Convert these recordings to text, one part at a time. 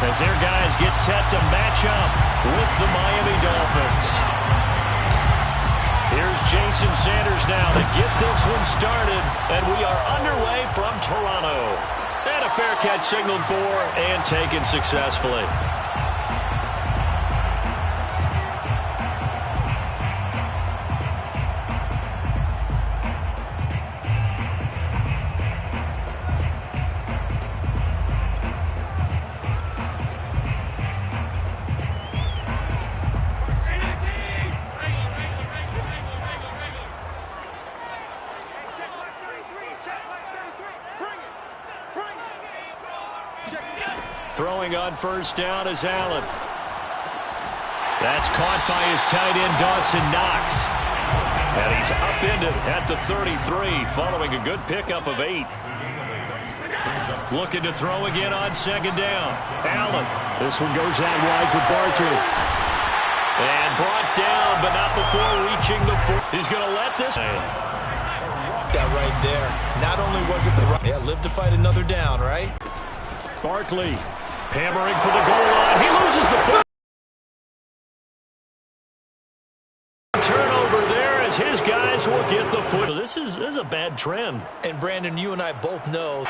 as their guys get set to match up with the Miami Dolphins. Here's Jason Sanders now to get this one started, and we are underway from Toronto. And a fair catch signaled for and taken successfully. Throwing on first down is Allen. That's caught by his tight end, Dawson Knox. And he's upended at the 33 following a good pickup of 8. Looking to throw again on second down. Allen. This one goes out wide for Barkley. And brought down, but not before reaching the 4. He's going to let this. That right there. Not only was it the right. Yeah, live to fight another down, right? Barkley. Hammering for the goal line. He loses the foot. Turnover there as his guys will get the foot. This is a bad trend. And Brandon, you and I both know.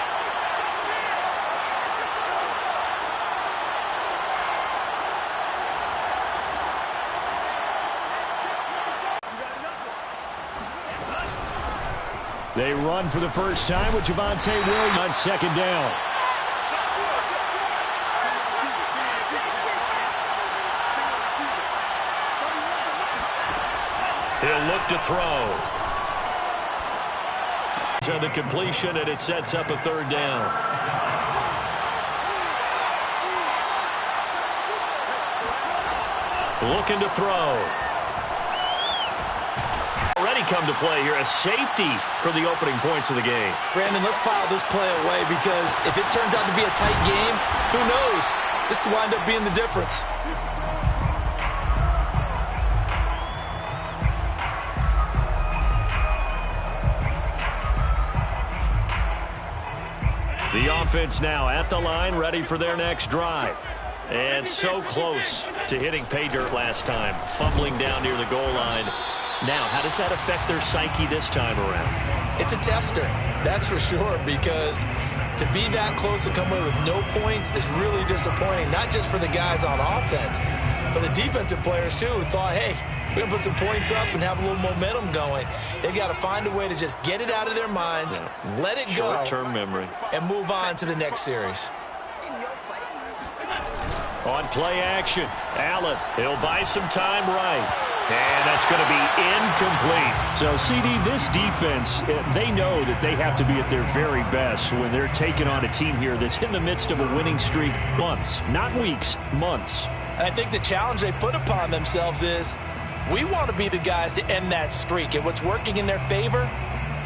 They run for the first time with Javonte Williams on second down. He'll look to throw. So the completion, and it sets up a third down. Looking to throw. Already come to play here, a safety for the opening points of the game. Brandon, let's file this play away because if it turns out to be a tight game, who knows? This could wind up being the difference. The offense now at the line, ready for their next drive. And so close to hitting pay dirt last time, fumbling down near the goal line. Now, how does that affect their psyche this time around? It's a tester, that's for sure, because to be that close and come away with no points is really disappointing, not just for the guys on offense, but the defensive players, too, who thought, hey, we're going to put some points up and have a little momentum going. They've got to find a way to just get it out of their minds, let it go, short-term memory, and move on to the next series. On play action, Allen, he'll buy some time right. And that's going to be incomplete. So, CD, this defense, they know that they have to be at their very best when they're taking on a team here that's in the midst of a winning streak. Months, not weeks, months. And I think the challenge they put upon themselves is we want to be the guys to end that streak. And what's working in their favor?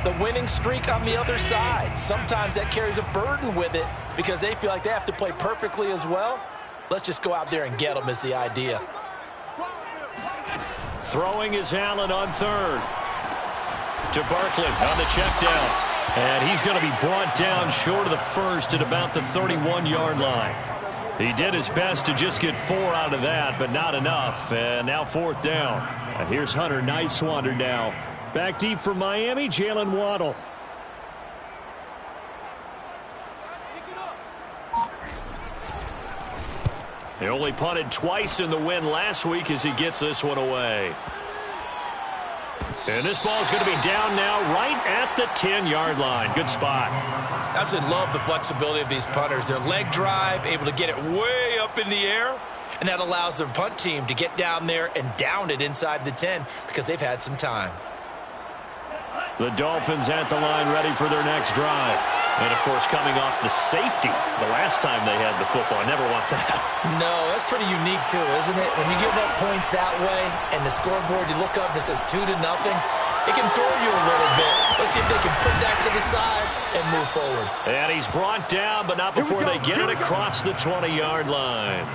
The winning streak on the other side. Sometimes that carries a burden with it because they feel like they have to play perfectly as well. Let's just go out there and get them is the idea. Throwing is Allen on third. To Barkley on the check down. And he's going to be brought down short of the first at about the 31-yard line. He did his best to just get 4 out of that, but not enough. And now fourth down. And here's Hunter Nicewander now. Back deep for Miami, Jalen Waddle. They only punted twice in the win last week as he gets this one away. And this ball is going to be down now right at the 10-yard line. Good spot. I absolutely love the flexibility of these punters. Their leg drive, able to get it way up in the air, and that allows their punt team to get down there and down it inside the 10 because they've had some time. The Dolphins at the line ready for their next drive. And, of course, coming off the safety the last time they had the football. Never want that. No, that's pretty unique, too, isn't it? When you give up points that way and the scoreboard, you look up and it says 2-0, it can throw you a little bit. Let's see if they can put that to the side and move forward. And he's brought down, but not before they get it across the 20-yard line.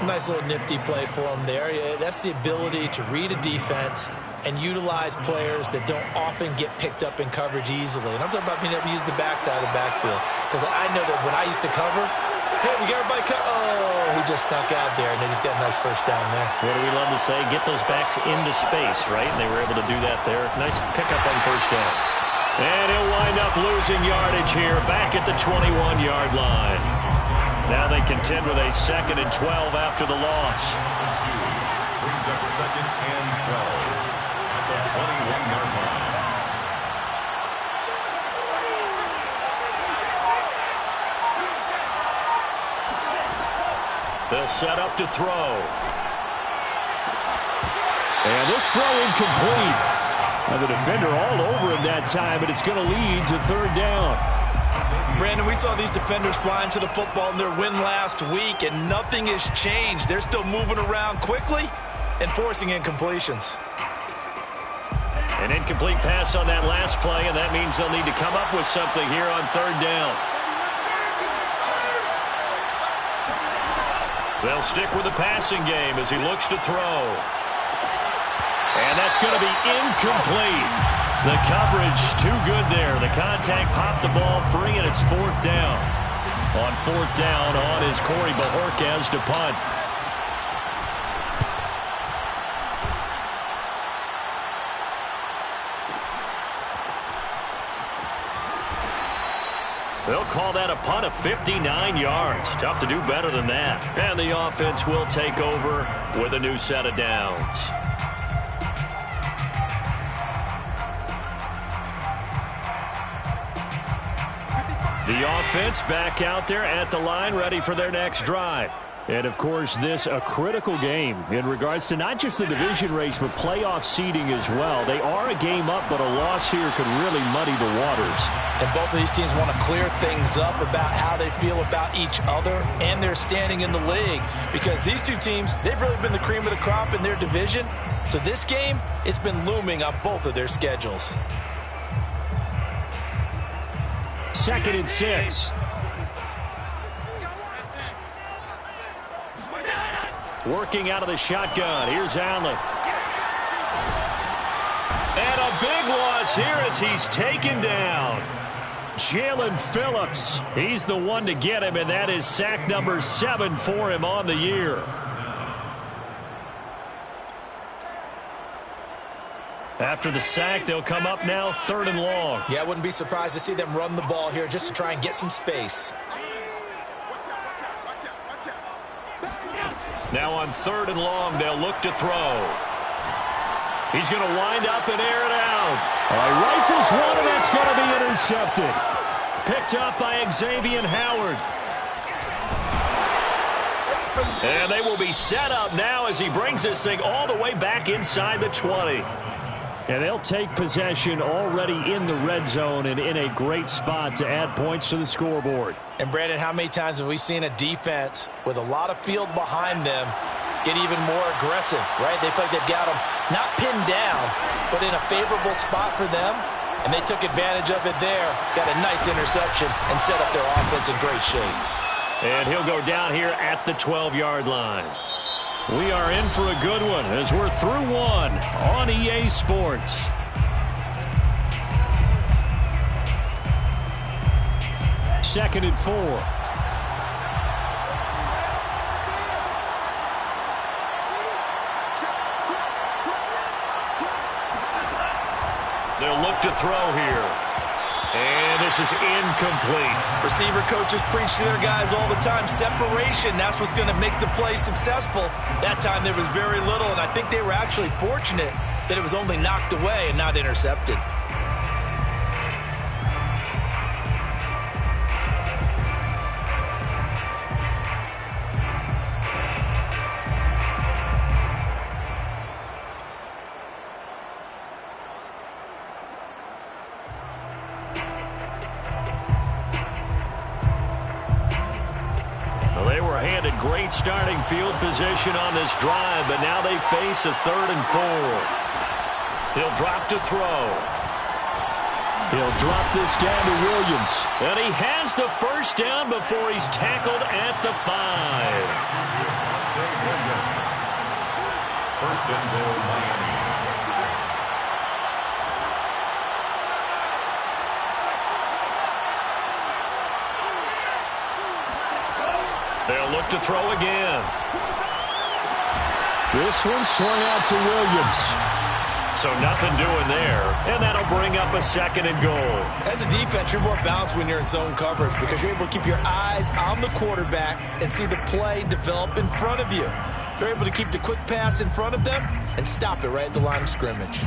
Nice little nifty play for him there. Yeah, that's the ability to read a defense and utilize players that don't often get picked up in coverage easily. And I'm talking about being able to use the backside of the backfield. Because I know that when I used to cover, Hey, we got everybody cut. Oh, he just snuck out there, and they just got a nice first down there. What do we love to say? Get those backs into space, right? And they were able to do that there. Nice pickup on first down. And he'll wind up losing yardage here back at the 21-yard line. Now they contend with a 2nd and 12 after the loss. Brings up 2nd and 12 at the 21-yard line. They'll set up to throw. And this throw incomplete. Now the defender all over him that time, but it's going to lead to 3rd down. Brandon, we saw these defenders flying to the football in their win last week, and nothing has changed. They're still moving around quickly and forcing incompletions. An incomplete pass on that last play, and that means they'll need to come up with something here on 3rd down. They'll stick with the passing game as he looks to throw. And that's going to be incomplete. The coverage too good there. The contact popped the ball free, and it's 4th down. On 4th down, on is Corey Bojorquez to punt. They'll call that a punt of 59 yards. Tough to do better than that. And the offense will take over with a new set of downs. The offense back out there at the line, ready for their next drive. And, of course, this a critical game in regards to not just the division race, but playoff seeding as well. They are a game up, but a loss here could really muddy the waters. And both of these teams want to clear things up about how they feel about each other and their standing in the league. Because these two teams, they've really been the cream of the crop in their division. So this game, it's been looming on both of their schedules. 2nd and 6. Working out of the shotgun. Here's Allen. And a big loss here as he's taken down. Jalen Phillips. He's the one to get him, and that is sack number 7 for him on the year. After the sack, they'll come up now 3rd and long. Yeah, I wouldn't be surprised to see them run the ball here just to try and get some space. Now on 3rd and long, they'll look to throw. He's going to wind up and air it out. Rifles one, and that's going to be intercepted. Picked up by Xavier Howard. And they will be set up now as he brings this thing all the way back inside the 20. And they'll take possession already in the red zone and in a great spot to add points to the scoreboard. And, Brandon, how many times have we seen a defense with a lot of field behind them get even more aggressive, right? They feel like they've got them not pinned down, but in a favorable spot for them, and they took advantage of it there. Got a nice interception and set up their offense in great shape. And he'll go down here at the 12-yard line. We are in for a good one as we're through one on EA Sports. Second and 4. They'll look to throw here. And this is incomplete. Receiver coaches preach to their guys all the time. Separation, that's what's going to make the play successful. That time there was very little, and I think they were actually fortunate that it was only knocked away and not intercepted. Great starting field position on this drive, but now they face a 3rd and 4. He'll drop to throw. He'll drop this down to Williams. And he has the first down before he's tackled at the 5. First and goal, Miami. They'll look to throw again. This one swung out to Williams. So nothing doing there, and that'll bring up a 2nd and goal. As a defense, you're more balanced when you're in zone coverage because you're able to keep your eyes on the quarterback and see the play develop in front of you. You're able to keep the quick pass in front of them and stop it right at the line of scrimmage.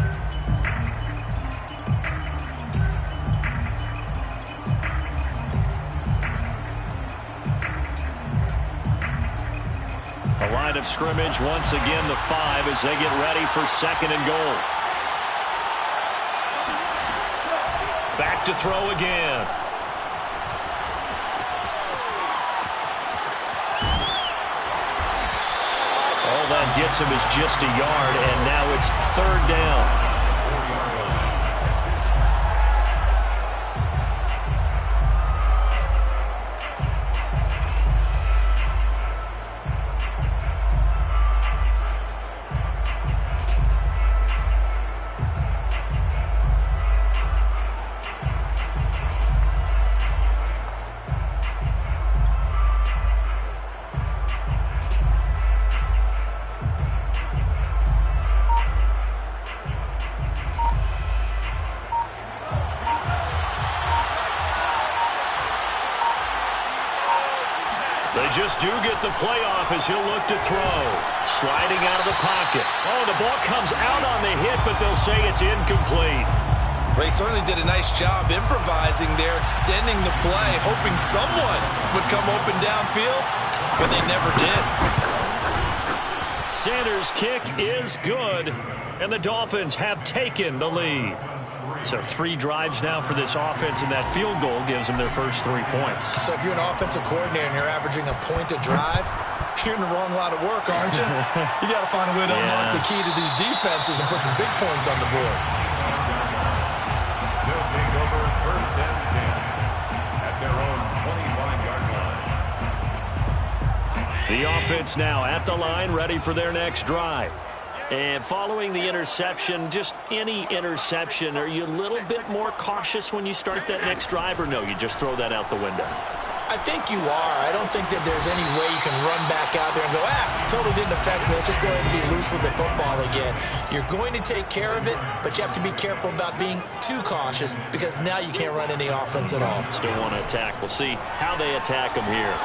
A line of scrimmage, once again the 5 as they get ready for 2nd and goal. Back to throw again. All that gets him is just a yard, and now it's 3rd down. They just do get the playoff as he'll look to throw. Sliding out of the pocket. Oh, the ball comes out on the hit, but they'll say it's incomplete. They certainly did a nice job improvising there, extending the play, hoping someone would come open downfield, but they never did. Sanders' kick is good, and the Dolphins have taken the lead. So 3 drives now for this offense, and that field goal gives them their first 3 points. So if you're an offensive coordinator and you're averaging a point a drive, you're in the wrong line of work, aren't you? You got to find a way to unlock the key to these defenses and put some big points on the board. They'll take over 1st and 10 at their own 25-yard line. The offense now at the line, ready for their next drive. And following the interception, just any interception, are you a little bit more cautious when you start that next drive, or no, you just throw that out the window? I think you are. I don't think that there's any way you can run back out there and go, totally didn't affect me. Let's just go ahead and be loose with the football again. You're going to take care of it, but you have to be careful about being too cautious because now you can't run any offense at all. Still want to attack. We'll see how they attack them here.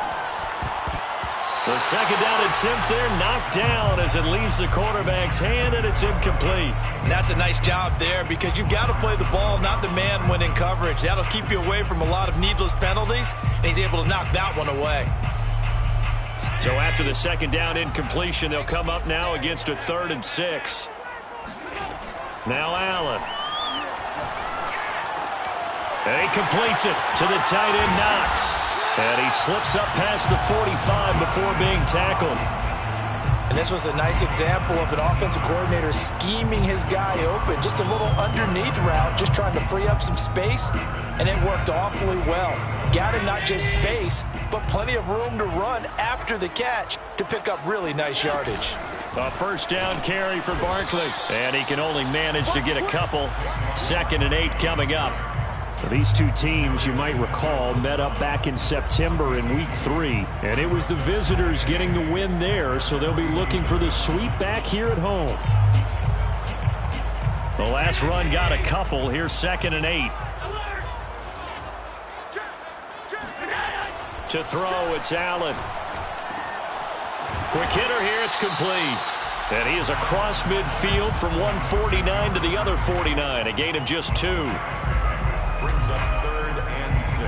The 2nd down attempt there knocked down as it leaves the quarterback's hand, and it's incomplete. And that's a nice job there because you've got to play the ball, not the man when in coverage. That'll keep you away from a lot of needless penalties, and he's able to knock that one away. So after the 2nd down incompletion, they'll come up now against a 3rd and 6. Now Allen. And he completes it to the tight end, Knox. And he slips up past the 45 before being tackled. And this was a nice example of an offensive coordinator scheming his guy open. Just a little underneath route, just trying to free up some space, and it worked awfully well. Got him not just space, but plenty of room to run after the catch to pick up really nice yardage. A 1st down carry for Barkley. And he can only manage to get a couple. 2nd and 8 coming up. These two teams, you might recall, met up back in September in Week 3, and it was the visitors getting the win there, so they'll be looking for the sweep back here at home. The last run got a couple. Here's 2nd and 8. To throw, it's Allen. Quick hitter here, it's complete. And he is across midfield from 149 to the other 49, a gain of just 2. Brings up 3rd and 6.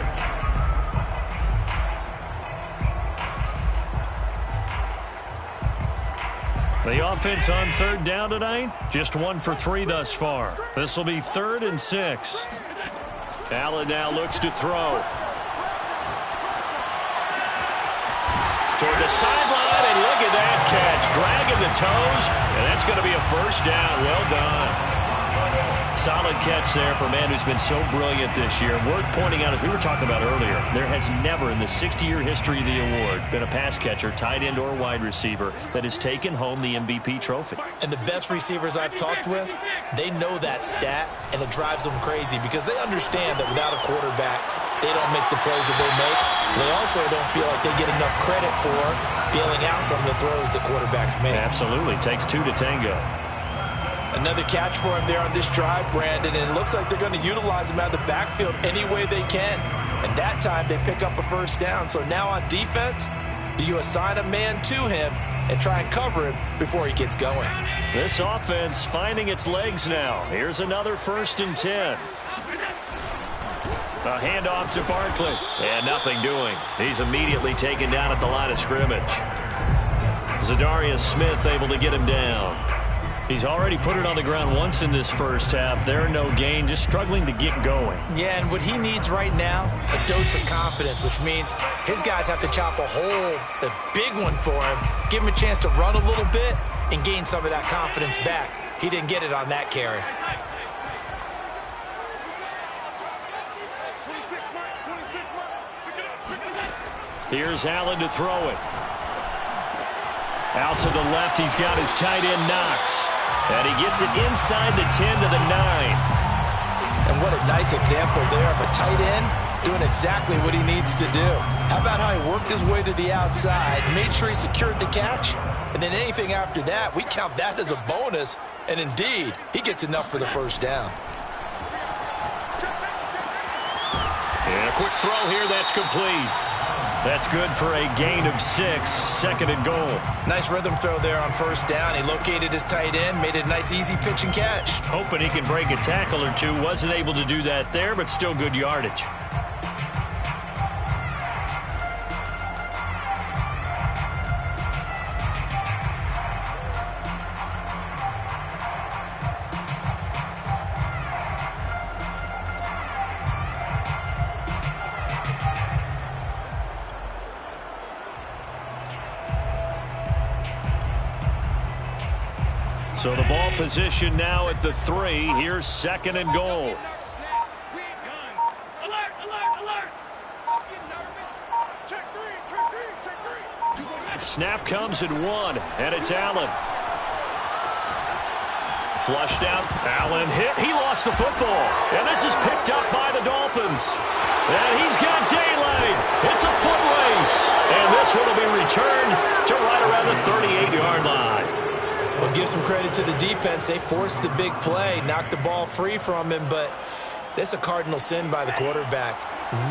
The offense on 3rd down tonight, just 1 for 3 thus far. This will be 3rd and 6. Allen now looks to throw. Toward the sideline, and look at that catch. Dragging the toes, and that's going to be a 1st down. Well done. Solid catch there for a man who's been so brilliant this year. Worth pointing out, as we were talking about earlier, there has never in the 60-year history of the award been a pass catcher, tight end or wide receiver, that has taken home the MVP trophy. And the best receivers I've talked with, they know that stat, and it drives them crazy because they understand that without a quarterback, they don't make the plays that they make. They also don't feel like they get enough credit for bailing out some of the throws the quarterbacks make. Absolutely. Takes two to tango. Another catch for him there on this drive, Brandon, and it looks like they're going to utilize him out of the backfield any way they can. And that time they pick up a first down. So now on defense, do you assign a man to him and try and cover him before he gets going? This offense finding its legs now. Here's another 1st and 10. A handoff to Barkley. And nothing doing. He's immediately taken down at the line of scrimmage. Zadarius Smith able to get him down. He's already put it on the ground once in this first half. There, no gain, just struggling to get going. Yeah, and what he needs right now, a dose of confidence, which means his guys have to chop a hole, a big one for him, give him a chance to run a little bit and gain some of that confidence back. He didn't get it on that carry. Here's Allen to throw it. Out to the left, he's got his tight end Knox. And he gets it inside the 10 to the 9. And what a nice example there of a tight end doing exactly what he needs to do. How about how he worked his way to the outside, made sure he secured the catch, and then anything after that, we count that as a bonus. And indeed, he gets enough for the first down. And a quick throw here, that's complete. That's good for a gain of 6, 2nd and goal. Nice rhythm throw there on first down. He located his tight end, made it a nice easy pitch and catch. Hoping he can break a tackle or two. Wasn't able to do that there, but still good yardage. So the ball position now at the 3. Here's 2nd and goal. Alert, alert, alert. Check three. Snap comes at 1, and it's Allen. Flushed out. Allen hit. He lost the football. And this is picked up by the Dolphins. And he's got daylight. It's a foot race. And this one will be returned to right around the 38-yard line. Well, give some credit to the defense. They forced the big play, knocked the ball free from him, but that's a cardinal sin by the quarterback.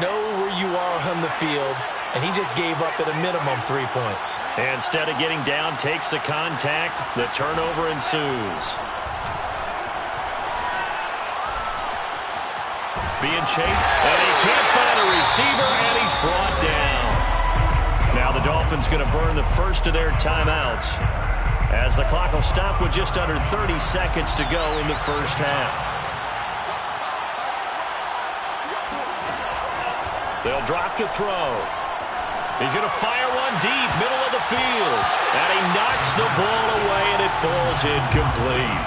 Know where you are on the field, and he just gave up at a minimum 3 points. And instead of getting down, takes the contact. The turnover ensues. Being chased, and he can't find a receiver, and he's brought down. Now the Dolphins going to burn the first of their timeouts, as the clock will stop with just under 30 seconds to go in the first half. They'll drop to throw. He's going to fire one deep, middle of the field. And he knocks the ball away, and it falls incomplete.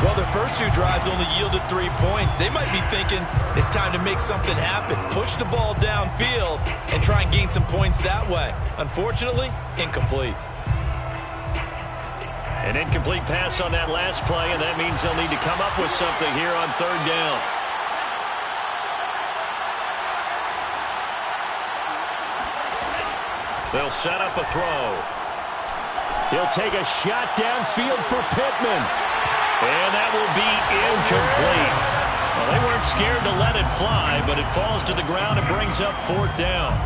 Well, their first 2 drives only yielded 3 points. They might be thinking it's time to make something happen. Push the ball downfield and try and gain some points that way. Unfortunately, incomplete. An incomplete pass on that last play, and that means they'll need to come up with something here on 3rd down. They'll set up a throw. He'll take a shot downfield for Pittman. And that will be incomplete. Well, they weren't scared to let it fly, but it falls to the ground and brings up 4th down.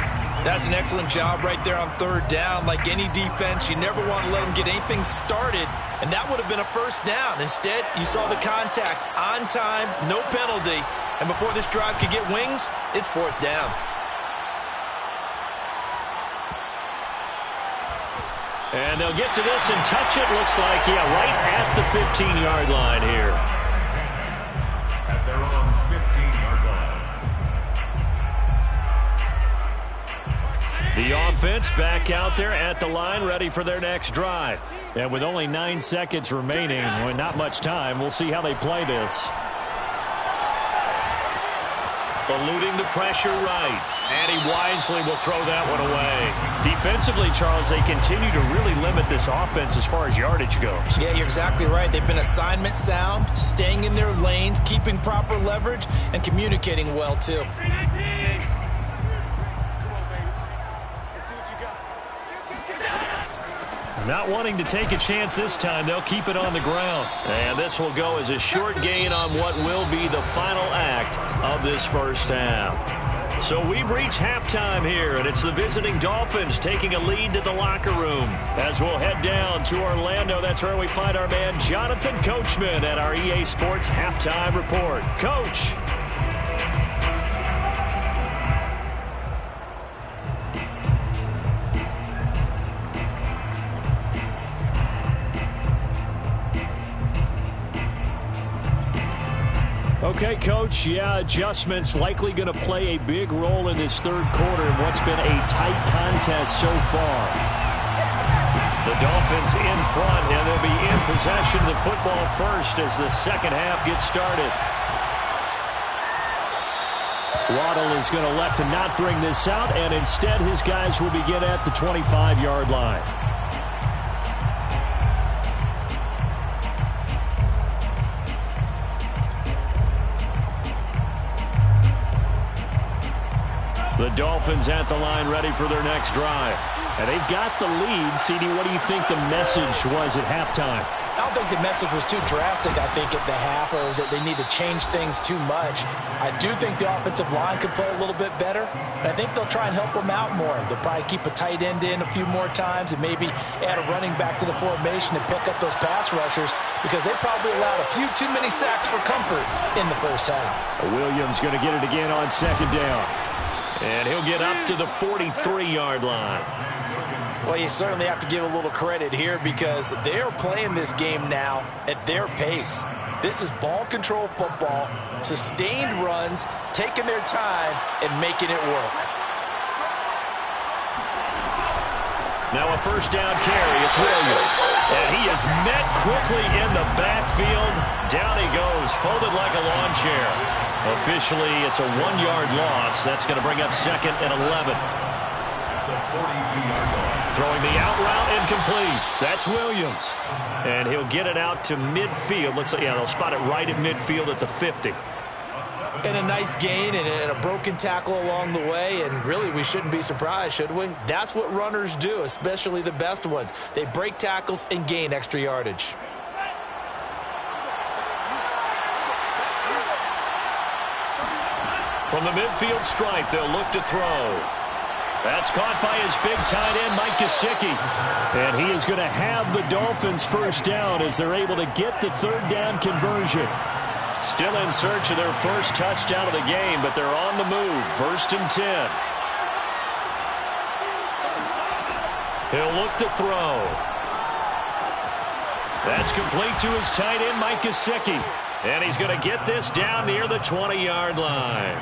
That's an excellent job right there on 3rd down. Like any defense, you never want to let them get anything started, and that would have been a first down. Instead, you saw the contact on time, no penalty, and before this drive could get wings, it's 4th down. And they'll get to this and touch it. Looks like, yeah, right at the 15-yard line here. At their own 15-yard line. The offense back out there at the line, ready for their next drive. And with only 9 seconds remaining, well, not much time, we'll see how they play this. Eluding the pressure right. And he wisely will throw that one away. Defensively, Charles, they continue to really limit this offense as far as yardage goes. Yeah, you're exactly right. They've been assignment sound, staying in their lanes, keeping proper leverage, and communicating well, too. Not wanting to take a chance this time, they'll keep it on the ground. And this will go as a short gain on what will be the final act of this first half. So we've reached halftime here, and it's the visiting Dolphins taking a lead to the locker room. As we'll head down to Orlando, that's where we find our man Jonathan Coachman at our EA Sports Halftime Report. Coach. Okay, Coach, adjustments likely going to play a big role in this third quarter in what's been a tight contest so far. The Dolphins in front, and they'll be in possession of the football first as the second half gets started. Waddle is going to elect to not bring this out, and instead his guys will begin at the 25-yard line. The Dolphins at the line ready for their next drive. And they've got the lead. CD, what do you think the message was at halftime? I don't think the message was too drastic, I think, at the half, or that they need to change things too much. I do think the offensive line could play a little bit better, and I think they'll try and help them out more. They'll probably keep a tight end in a few more times and maybe add a running back to the formation and pick up those pass rushers, because they probably allowed a few too many sacks for comfort in the first half. Williams going to get it again on second down. And he'll get up to the 43-yard line. Well, you certainly have to give a little credit here because they are playing this game now at their pace. This is ball control football, sustained runs, taking their time, and making it work. Now a first down carry. It's Williams. And he is met quickly in the backfield. Down he goes, folded like a lawn chair. Officially, it's a 1-yard loss. That's going to bring up second and 11. Throwing the out route incomplete. That's Williams. And he'll get it out to midfield. Looks like, they'll spot it right at midfield at the 50. And a nice gain and a broken tackle along the way. And really, we shouldn't be surprised, should we? That's what runners do, especially the best ones. They break tackles and gain extra yardage. From the midfield stripe, they'll look to throw. That's caught by his big tight end, Mike Gesicki. And he is going to have the Dolphins first down as they're able to get the third down conversion. Still in search of their first touchdown of the game, but they're on the move. First and 10. He'll look to throw. That's complete to his tight end, Mike Gesicki. And he's going to get this down near the 20-yard line.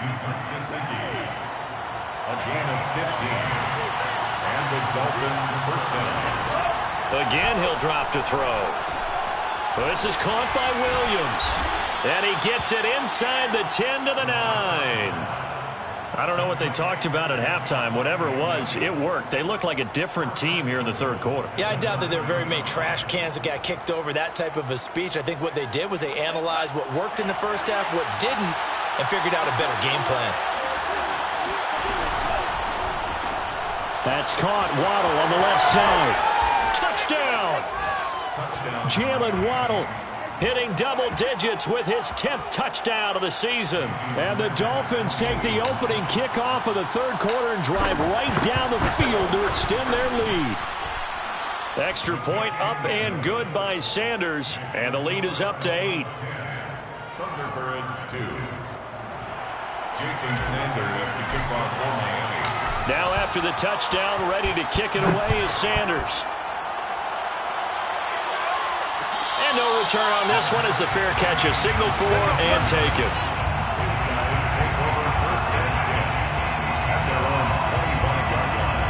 A gain of 15. And the Dolphins first down. Again, he'll drop to throw. This is caught by Williams. And he gets it inside the 10 to the 9. I don't know what they talked about at halftime. Whatever it was, it worked. They look like a different team here in the third quarter. Yeah, I doubt that there were very many trash cans that got kicked over, that type of a speech. I think what they did was they analyzed what worked in the first half, what didn't, and figured out a better game plan. That's caught. Waddle on the left side. Touchdown! Jalen Waddle hitting double digits with his 10th touchdown of the season. And the Dolphins take the opening kickoff of the third quarter and drive right down the field to extend their lead. Extra point up and good by Sanders. And the lead is up to 8. Thunderbirds 2. Jason Sanders to kick off for Miami. Now after the touchdown, ready to kick it away is Sanders. And no return on this one as the fair catch is signaled for and taken. These guys take over first and 10 at their own 25-yard line.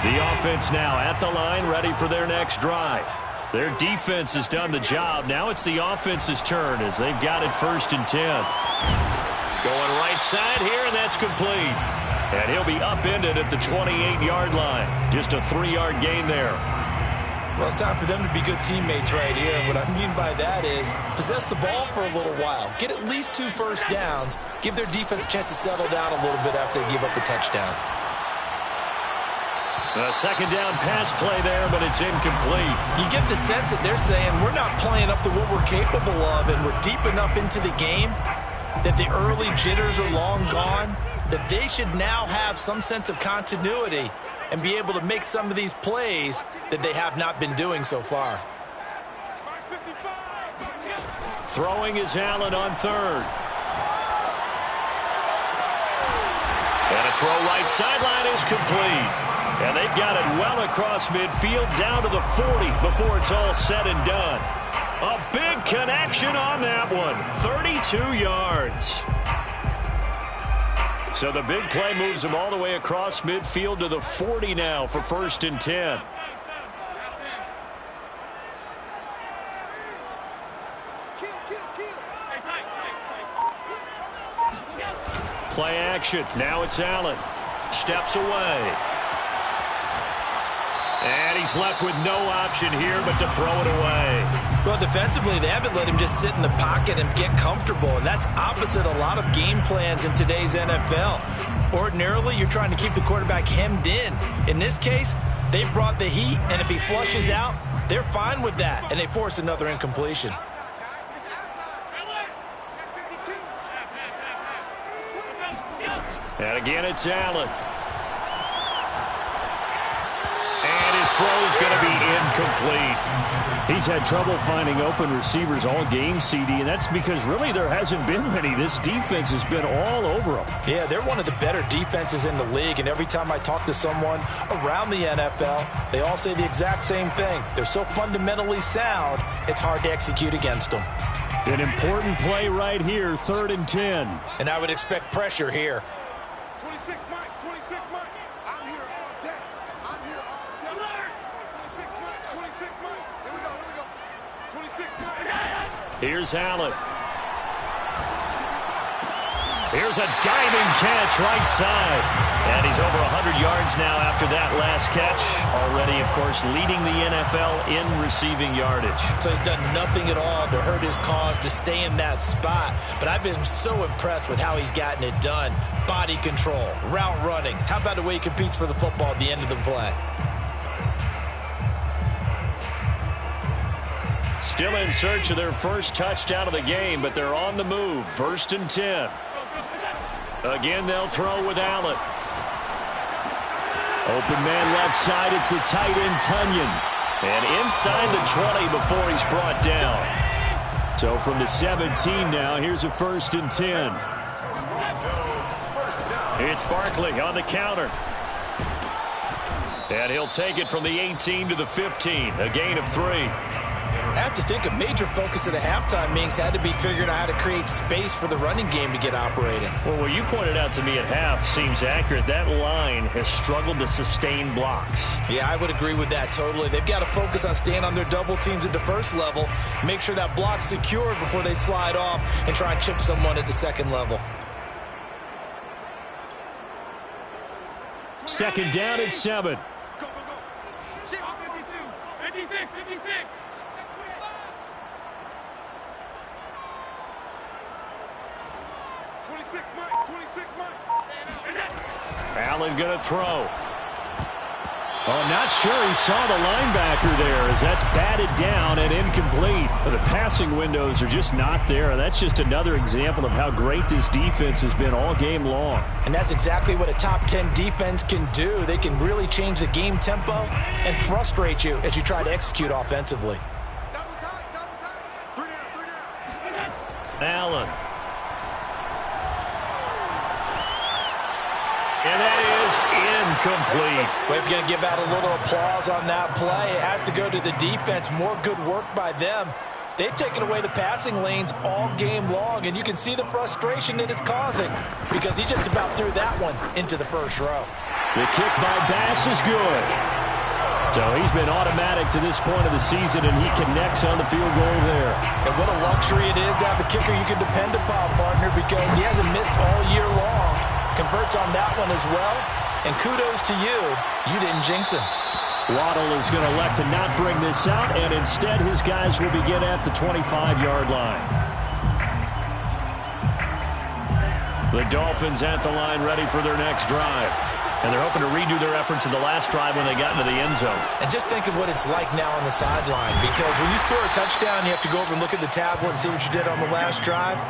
The offense now at the line, ready for their next drive. Their defense has done the job. Now it's the offense's turn as they've got it first and 10. Going right side here, and that's complete. And he'll be upended at the 28-yard line. Just a 3-yard gain there. Well, it's time for them to be good teammates right here. And what I mean by that is possess the ball for a little while. Get at least 2 first downs. Give their defense a chance to settle down a little bit after they give up a touchdown. A second down pass play there, but it's incomplete. You get the sense that they're saying we're not playing up to what we're capable of, and we're deep enough into the game that the early jitters are long gone, that they should now have some sense of continuity and be able to make some of these plays that they have not been doing so far. Throwing is Allen on third. And a throw right sideline is complete. And they've got it well across midfield down to the 40 before it's all said and done. A big connection on that one. 32 yards. So the big play moves them all the way across midfield to the 40 now for 1st and 10. Play action. Now it's Allen. Steps away. And he's left with no option here but to throw it away. Well, defensively, they haven't let him just sit in the pocket and get comfortable, and that's opposite a lot of game plans in today's NFL. Ordinarily, you're trying to keep the quarterback hemmed in. In this case, they brought the heat, and if he flushes out, they're fine with that, and they force another incompletion. And again, it's Allen. And his throw is going to be incomplete. He's had trouble finding open receivers all game, CD, and that's because really there hasn't been many. This defense has been all over them. Yeah, they're one of the better defenses in the league, and every time I talk to someone around the NFL, they all say the exact same thing. They're so fundamentally sound, it's hard to execute against them. An important play right here, 3rd and 10. And I would expect pressure here. 26 Mike, 26 Mike. I'm here all day. I'm here all day. 26 Mike. Here we go. 26 Mike. Here's Allen. Here's a diving catch right side. And he's over 100 yards now after that last catch. Already, of course, leading the NFL in receiving yardage. So he's done nothing at all to hurt his cause, to stay in that spot. But I've been so impressed with how he's gotten it done. Body control, route running. How about the way he competes for the football at the end of the play? Still in search of their first touchdown of the game, but they're on the move. 1st and 10. Again, they'll throw with Allen. Open man left side. It's the tight end, Tunyon. And inside the 20 before he's brought down. So from the 17 now, here's a 1st and 10. It's Barkley on the counter. And he'll take it from the 18 to the 15. A gain of 3. I have to think a major focus of the halftime meetings had to be figuring out how to create space for the running game to get operating. Well, what you pointed out to me at half seems accurate. That line has struggled to sustain blocks. Yeah, I would agree with that totally. They've got to focus on staying on their double teams at the first level, make sure that block's secured before they slide off and try and chip someone at the second level. 2nd down at 7. Go. 52. 56. 56. Allen going to throw. Oh, not sure he saw the linebacker there as that's batted down and incomplete. The passing windows are just not there. That's just another example of how great this defense has been all game long. And that's exactly what a top 10 defense can do. They can really change the game tempo and frustrate you as you try to execute offensively. Double tight. 3 down. Allen. And that is incomplete. Well, if you're going to give out a little applause on that play, it has to go to the defense. More good work by them. They've taken away the passing lanes all game long, and you can see the frustration that it's causing because he just about threw that one into the first row. The kick by Bass is good. So he's been automatic to this point of the season, and he connects on the field goal there. And what a luxury it is to have a kicker you can depend upon, partner, because he hasn't missed all year long. Converts on that one as well. And kudos to you. You didn't jinx him. Waddle is going to elect to not bring this out, and instead his guys will begin at the 25-yard line. The Dolphins at the line ready for their next drive. And they're hoping to redo their efforts in the last drive when they got into the end zone. And just think of what it's like now on the sideline, because when you score a touchdown, you have to go over and look at the tablet and see what you did on the last drive.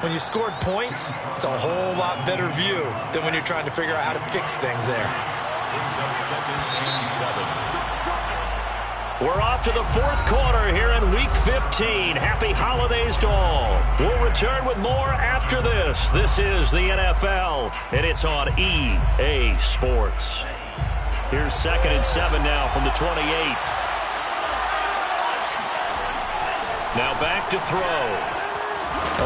When you scored points, it's a whole lot better view than when you're trying to figure out how to fix things there. Brings up 2nd and 7. We're off to the fourth quarter here in Week 15. Happy holidays to all. We'll return with more after this. This is the NFL, and it's on EA Sports. Here's 2nd and 7 now from the 28. Now back to throw.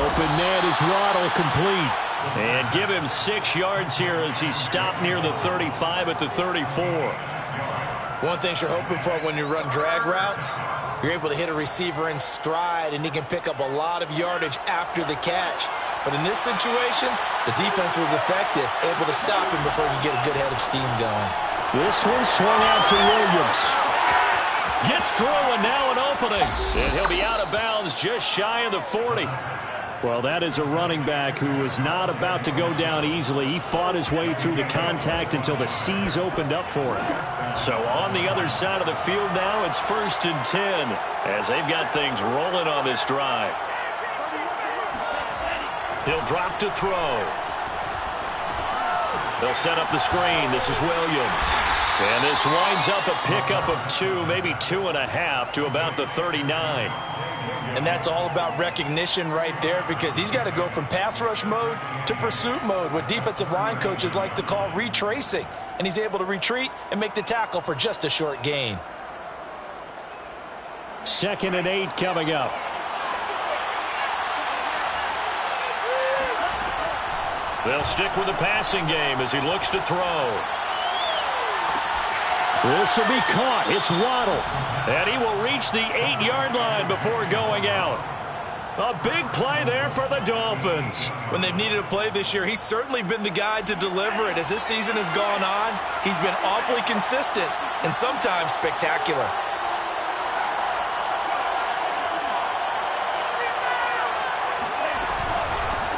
Open man is Waddle, complete. And give him 6 yards here as he stopped near the 35 at the 34. One thing you're hoping for when you run drag routes, you're able to hit a receiver in stride, and he can pick up a lot of yardage after the catch. But in this situation, the defense was effective, able to stop him before he could get a good head of steam going. This one swung out to Williams. Gets through, and now an opening. And he'll be out of bounds just shy of the 40. Well, that is a running back who was not about to go down easily. He fought his way through the contact until the C's opened up for him. So on the other side of the field now, it's 1st and 10 as they've got things rolling on this drive. He'll drop to throw. They'll set up the screen. This is Williams. And this winds up a pickup of 2, maybe 2.5 to about the 39. And that's all about recognition right there, because he's got to go from pass rush mode to pursuit mode, what defensive line coaches like to call retracing. And he's able to retreat and make the tackle for just a short gain. 2nd and 8 coming up. They'll stick with the passing game as he looks to throw. This will be caught. It's Waddle. And he will reach the 8-yard line before going out. A big play there for the Dolphins. When they've needed a play this year, he's certainly been the guy to deliver it. As this season has gone on, he's been awfully consistent and sometimes spectacular.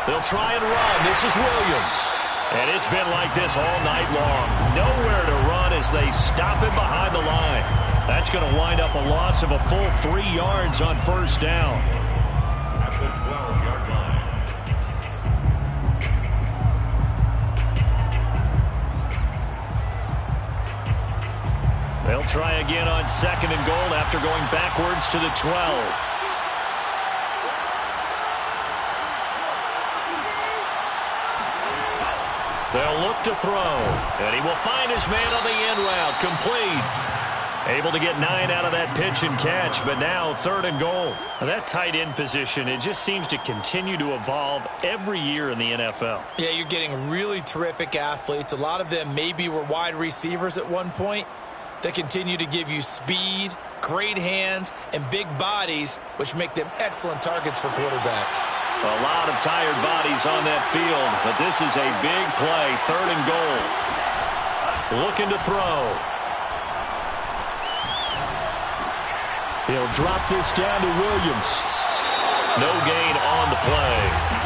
They'll try and run. This is Williams. And it's been like this all night long. Nowhere to run as they stop him behind the line. That's going to wind up a loss of a full 3 yards on 1st down. At the 12-yard line. They'll try again on 2nd and goal after going backwards to the 12. They'll look to throw, and he will find his man on the end route, complete. Able to get 9 out of that pitch and catch, but now 3rd and goal. Now that tight end position, it just seems to continue to evolve every year in the NFL. Yeah, you're getting really terrific athletes. A lot of them maybe were wide receivers at one point. They continue to give you speed, great hands, and big bodies, which make them excellent targets for quarterbacks. A lot of tired bodies on that field, but this is a big play, 3rd and goal. Looking to throw. He'll drop this down to Williams. No gain on the play.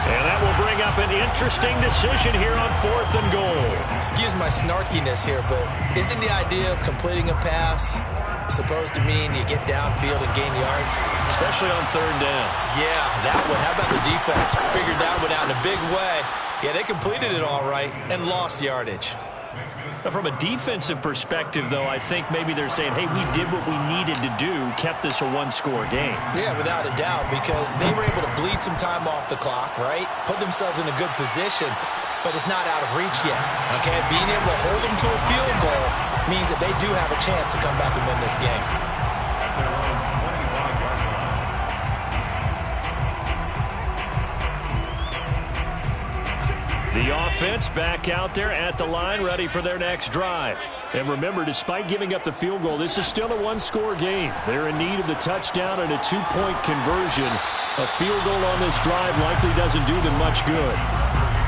And that will bring up an interesting decision here on 4th and goal. Excuse my snarkiness here, but isn't the idea of completing a pass supposed to mean you get downfield and gain yards? Especially on 3rd down. Yeah, that one. How about the defense? Figured that one out in a big way. Yeah, they completed it all right and lost yardage. From a defensive perspective, though, I think maybe they're saying, hey, we did what we needed to do, kept this a one-score game. Yeah, without a doubt, because they were able to bleed some time off the clock, right? Put themselves in a good position, but it's not out of reach yet, okay? Being able to hold them to a field goal means that they do have a chance to come back and win this game. The offense back out there at the line, ready for their next drive. And remember, despite giving up the field goal, this is still a one-score game. They're in need of the touchdown and a two-point conversion. A field goal on this drive likely doesn't do them much good.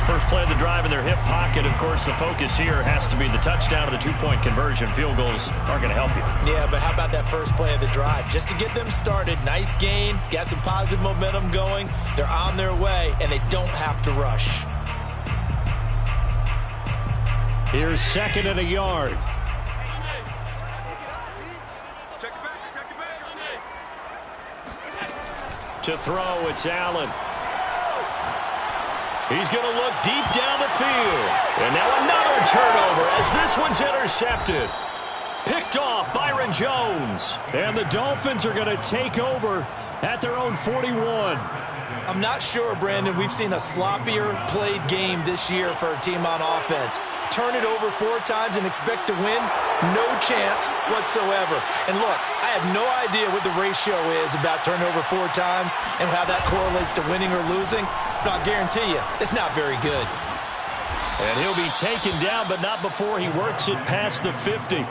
First play of the drive in their hip pocket. Of course, the focus here has to be the touchdown or the two-point conversion. Field goals aren't going to help you. Yeah, but how about that first play of the drive? Just to get them started, nice gain, got some positive momentum going. They're on their way, and they don't have to rush. Here's 2nd and a yard. To throw, it's Allen. He's going to look deep down the field. And now another turnover as this one's intercepted. Picked off Byron Jones. And the Dolphins are going to take over at their own 41. I'm not sure, Brandon, we've seen a sloppier played game this year for a team on offense. Turn it over 4 times and expect to win? No chance whatsoever. And look, I have no idea what the ratio is about turnover 4 times and how that correlates to winning or losing. But I'll guarantee you, it's not very good. And he'll be taken down, but not before he works it past the 50.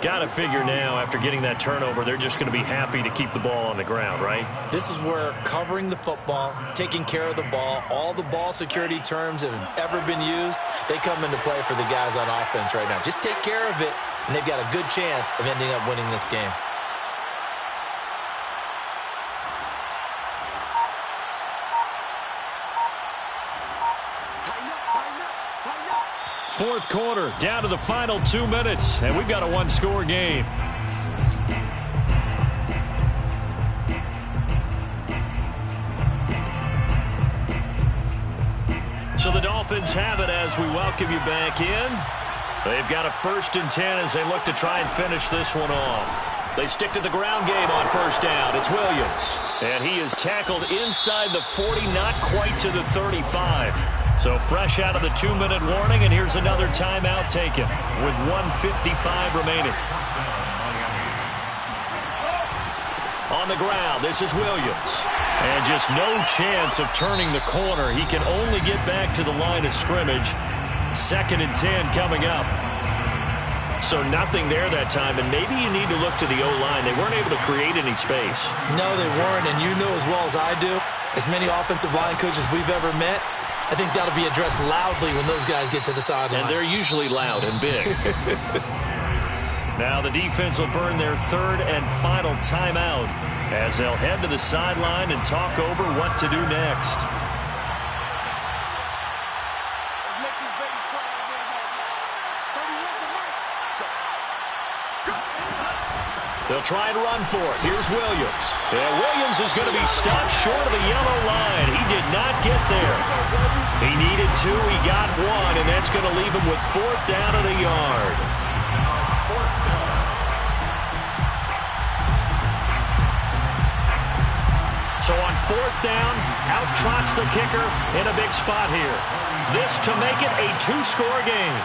Got to figure now, after getting that turnover, they're just going to be happy to keep the ball on the ground, right? This is where covering the football, taking care of the ball, all the ball security terms that have ever been used, they come into play for the guys on offense right now. Just take care of it, and they've got a good chance of ending up winning this game. Fourth quarter, down to the final 2 minutes, and we've got a one-score game. So the Dolphins have it as we welcome you back in. They've got a 1st and 10 as they look to try and finish this one off. They stick to the ground game on 1st down. It's Williams. And he is tackled inside the 40, not quite to the 35. So fresh out of the 2-minute warning, and here's another timeout taken with 1:55 remaining. On the ground, this is Williams. And just no chance of turning the corner. He can only get back to the line of scrimmage. 2nd and 10 coming up. So nothing there that time, and maybe you need to look to the O-line. They weren't able to create any space. No, they weren't, and you know as well as I do, as many offensive line coaches we've ever met, I think that'll be addressed loudly when those guys get to the sideline. And they're usually loud and big. Now the defense will burn their 3rd and final timeout as they'll head to the sideline and talk over what to do next. They'll try and run for it. Here's Williams. And Williams is going to be stopped short of the yellow line. He did not get there. He needed 2. He got 1, and that's going to leave him with 4th down at a yard. So on 4th down, out trots the kicker in a big spot here. This to make it a 2-score game.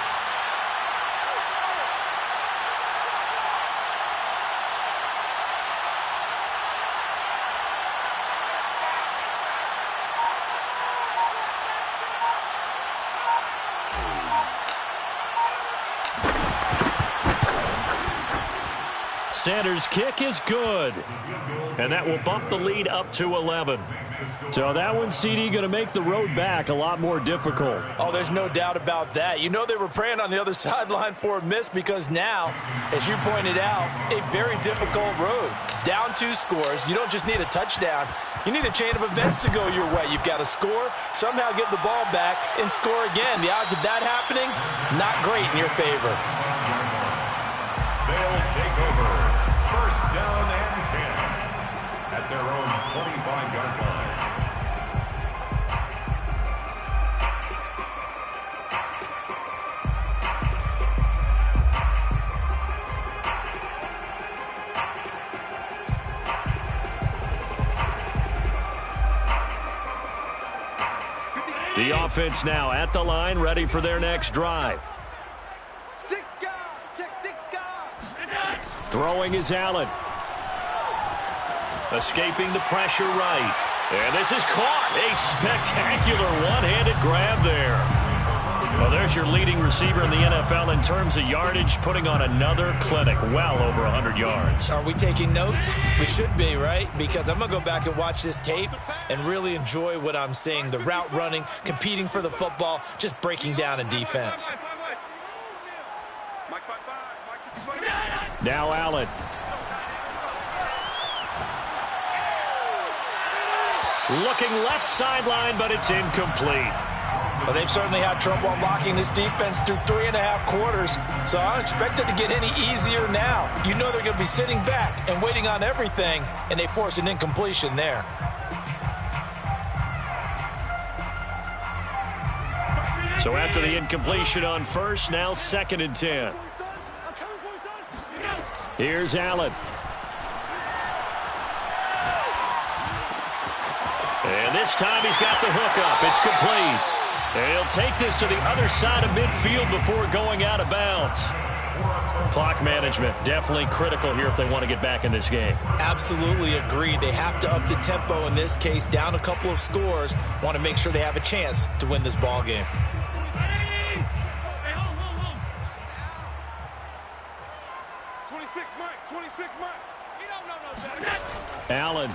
Sanders' kick is good. And that will bump the lead up to 11. So that one, CD, going to make the road back a lot more difficult. Oh, there's no doubt about that. You know they were praying on the other sideline for a miss because now, as you pointed out, a very difficult road. Down 2 scores. You don't just need a touchdown. You need a chain of events to go your way. You've got to score, somehow get the ball back, and score again. The odds of that happening, not great in your favor. They'll take over 1st down and 10 at their own 25-yard line. The offense now at the line, ready for their next drive. 6 guys, check 6 guys. Throwing is Allen. Escaping the pressure right. And this is caught. A spectacular one-handed grab there. Well, there there's your leading receiver in the NFL in terms of yardage, putting on another clinic, well over 100 yards. Are we taking notes? We should be, right? Because I'm going to go back and watch this tape and really enjoy what I'm seeing. The route running, competing for the football, just breaking down in defense. Now Allen. Looking left sideline, but it's incomplete. Well, they've certainly had trouble unlocking this defense through 3.5 quarters, so I don't expect it to get any easier now. You know they're going to be sitting back and waiting on everything, and they force an incompletion there. So after the incompletion on first, now 2nd and 10. Here's Allen. And this time he's got the hook up. It's complete. And he'll take this to the other side of midfield before going out of bounds. Clock management definitely critical here if they want to get back in this game. Absolutely agreed. They have to up the tempo in this case, down a couple of scores. Want to make sure they have a chance to win this ball game. Allen.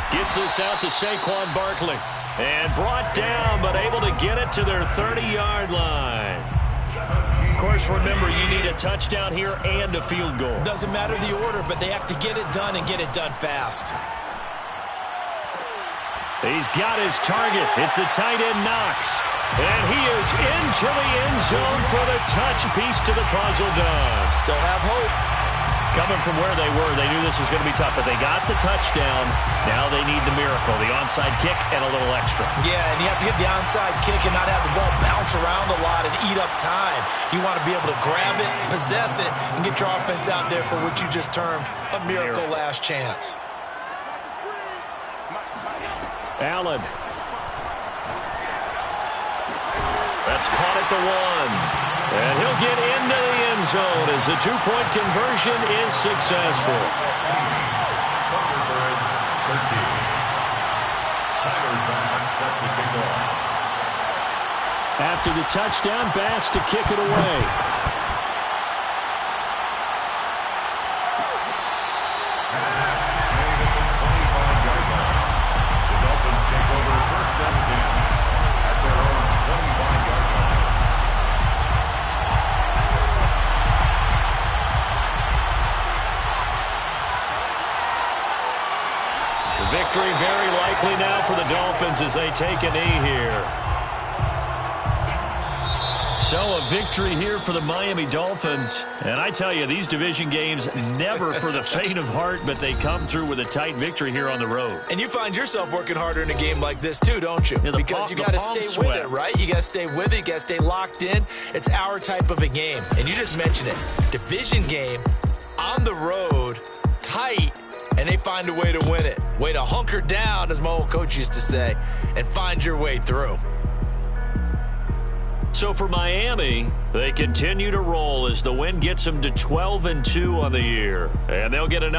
Gets this out to Saquon Barkley. And brought down, but able to get it to their 30-yard line. Of course, remember, you need a touchdown here and a field goal. Doesn't matter the order, but they have to get it done and get it done fast. He's got his target. It's the tight end Knox. And he is into the end zone for the touch. Piece to the puzzle done. Still have hope. Coming from where they were, they knew this was going to be tough, but they got the touchdown. Now they need the miracle, the onside kick and a little extra. Yeah, and you have to get the onside kick and not have the ball bounce around a lot and eat up time. You want to be able to grab it, possess it, and get your offense out there for what you just termed a miracle last chance. Allen. That's caught at the 1. And he'll get into the end zone as the 2-point conversion is successful. Thunderbirds 13. Tyler Bass set to kick off. After the touchdown, Bass to kick it away. The Dolphins take over 1st and 10 at their own 25-yard line. Victory very likely now for the Dolphins as they take a knee here. So a victory here for the Miami Dolphins. And I tell you, these division games never for the faint of heart, but they come through with a tight victory here on the road. And you find yourself working harder in a game like this too, don't you? Yeah, because you got to stay with it, right? You got to stay with it. You got to stay locked in. It's our type of a game. And you just mentioned it. Division game, on the road, tight, and they find a way to win it. Way to hunker down, as my old coach used to say, and find your way through. So for Miami, they continue to roll as the win gets them to 12-2 on the year. And they'll get another